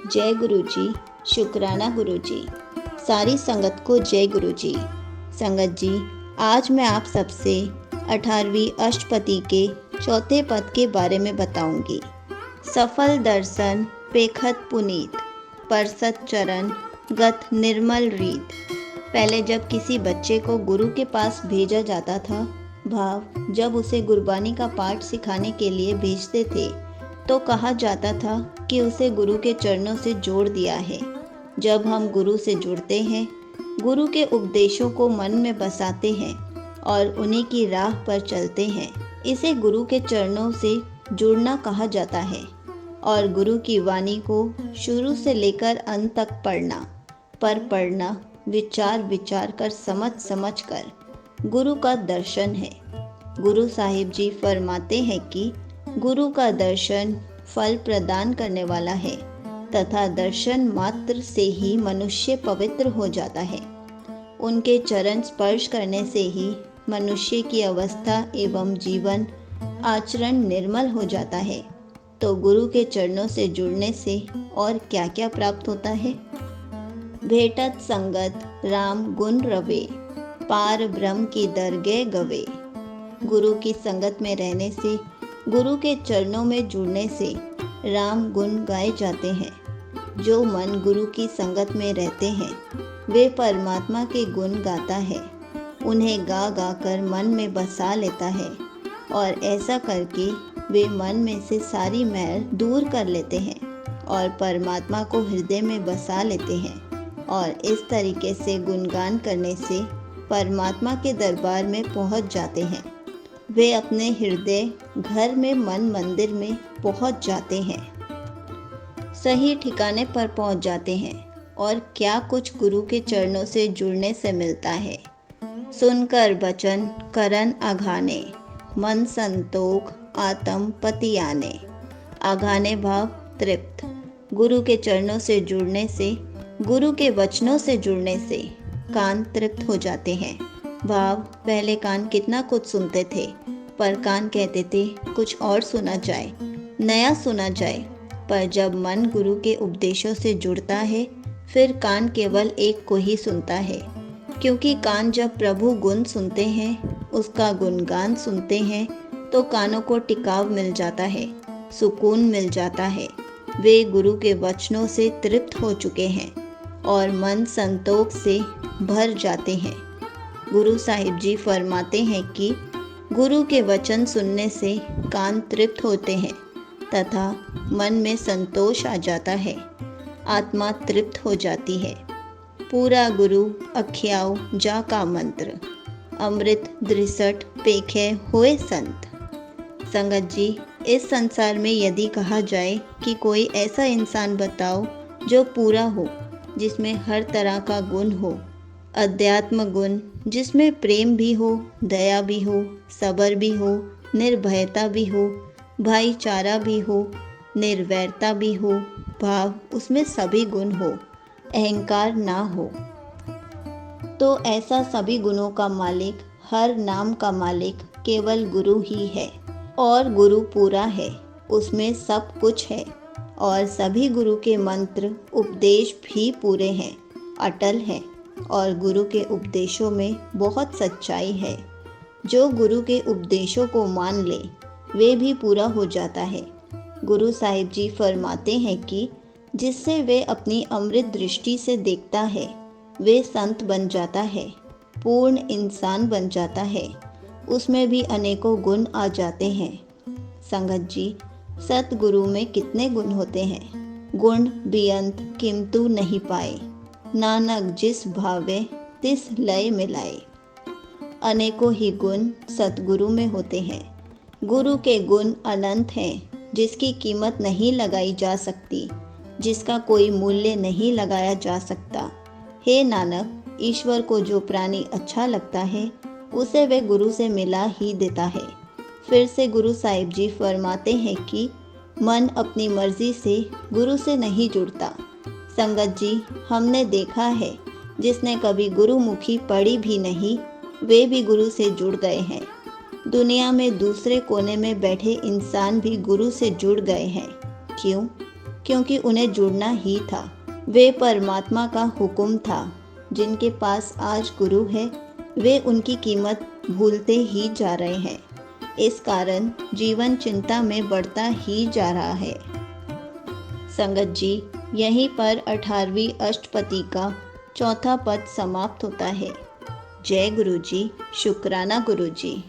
जय गुरु जी, शुक्राना गुरु जी। सारी संगत को जय गुरु जी। संगत जी, आज मैं आप सबसे 18वीं अष्टपदी के चौथे पद के बारे में बताऊंगी। सफल दर्शन पेखत पुनीत, परसत चरण गत निर्मल रीत। पहले जब किसी बच्चे को गुरु के पास भेजा जाता था, भाव जब उसे गुरबानी का पाठ सिखाने के लिए भेजते थे तो कहा जाता था कि उसे गुरु के चरणों से जोड़ दिया है। जब हम गुरु से जुड़ते हैं, गुरु के उपदेशों को मन में बसाते हैं और उन्हीं की राह पर चलते हैं, इसे गुरु के चरणों से जुड़ना कहा जाता है। और गुरु की वाणी को शुरू से लेकर अंत तक पढ़ना विचार विचार कर समझ कर गुरु का दर्शन है। गुरु साहिब जी फरमाते हैं कि गुरु का दर्शन फल प्रदान करने वाला है तथा दर्शन मात्र से ही मनुष्य पवित्र हो जाता है। उनके चरण स्पर्श करने से ही मनुष्य की अवस्था एवं जीवन आचरण निर्मल हो जाता है। तो गुरु के चरणों से जुड़ने से और क्या क्या प्राप्त होता है? भेटत संगत राम गुण रवे, पार ब्रह्म की दरगे गवे। गुरु की संगत में रहने से, गुरु के चरणों में जुड़ने से राम गुण गाए जाते हैं। जो मन गुरु की संगत में रहते हैं वे परमात्मा के गुण गाता है, उन्हें गा गा कर मन में बसा लेता है और ऐसा करके वे मन में से सारी मैल दूर कर लेते हैं और परमात्मा को हृदय में बसा लेते हैं। और इस तरीके से गुणगान करने से परमात्मा के दरबार में पहुंच जाते हैं। वे अपने हृदय घर में मन मंदिर में पहुंच जाते हैं, सही ठिकाने पर पहुंच जाते हैं। और क्या कुछ गुरु के चरणों से जुड़ने से मिलता है? सुनकर बचन करन आघाने, मन संतोख आत्म पति आने। आघाने भाव तृप्त। गुरु के चरणों से जुड़ने से, गुरु के वचनों से जुड़ने से कान तृप्त हो जाते हैं। भाव पहले कान कितना कुछ सुनते थे, पर कान कहते थे कुछ और सुना जाए, नया सुना जाए। पर जब मन गुरु के उपदेशों से जुड़ता है, फिर कान केवल एक को ही सुनता है। क्योंकि कान जब प्रभु गुण सुनते हैं, उसका गुणगान सुनते हैं, तो कानों को टिकाव मिल जाता है, सुकून मिल जाता है। वे गुरु के वचनों से तृप्त हो चुके हैं और मन संतोष से भर जाते हैं। गुरु साहिब जी फरमाते हैं कि गुरु के वचन सुनने से कान तृप्त होते हैं तथा मन में संतोष आ जाता है, आत्मा तृप्त हो जाती है। पूरा गुरु अख्याओ जा का मंत्र, अमृत दृसठ पेखे होए संत। संगत जी, इस संसार में यदि कहा जाए कि कोई ऐसा इंसान बताओ जो पूरा हो, जिसमें हर तरह का गुण हो, अध्यात्म गुण जिसमें प्रेम भी हो, दया भी हो, सब्र भी हो, निर्भयता भी हो, भाईचारा भी हो, निर्वैरता भी हो, भाव उसमें सभी गुण हो, अहंकार ना हो, तो ऐसा सभी गुणों का मालिक, हर नाम का मालिक केवल गुरु ही है। और गुरु पूरा है, उसमें सब कुछ है। और सभी गुरु के मंत्र उपदेश भी पूरे हैं, अटल हैं। और गुरु के उपदेशों में बहुत सच्चाई है। जो गुरु के उपदेशों को मान ले, वे भी पूरा हो जाता है। गुरु साहिब जी फरमाते हैं कि जिससे वे अपनी अमृत दृष्टि से देखता है, वे संत बन जाता है, पूर्ण इंसान बन जाता है। उसमें भी अनेकों गुण आ जाते हैं। संगत जी, सतगुरु में कितने गुण होते हैं? गुण बेअंत किंतु नहीं पाए, नानक जिस भावे तिस लय मिलाए। अनेकों ही गुण सतगुरु में होते हैं। गुरु के गुण अनंत हैं, जिसकी कीमत नहीं लगाई जा सकती, जिसका कोई मूल्य नहीं लगाया जा सकता। हे नानक, ईश्वर को जो प्राणी अच्छा लगता है, उसे वे गुरु से मिला ही देता है। फिर से गुरु साहिब जी फरमाते हैं कि मन अपनी मर्जी से गुरु से नहीं जुड़ता। संगत जी, हमने देखा है जिसने कभी गुरुमुखी पढ़ी भी नहीं, वे भी गुरु से जुड़ गए हैं। दुनिया में दूसरे कोने में बैठे इंसान भी गुरु से जुड़ गए हैं। क्यों? क्योंकि उन्हें जुड़ना ही था। वे परमात्मा का हुक्म था। जिनके पास आज गुरु है वे उनकी कीमत भूलते ही जा रहे हैं। इस कारण जीवन चिंता में बढ़ता ही जा रहा है। संगत जी, यहीं पर 18वीं अष्टपदी का चौथा पद समाप्त होता है। जय गुरु जी। शुक्राना गुरु जी।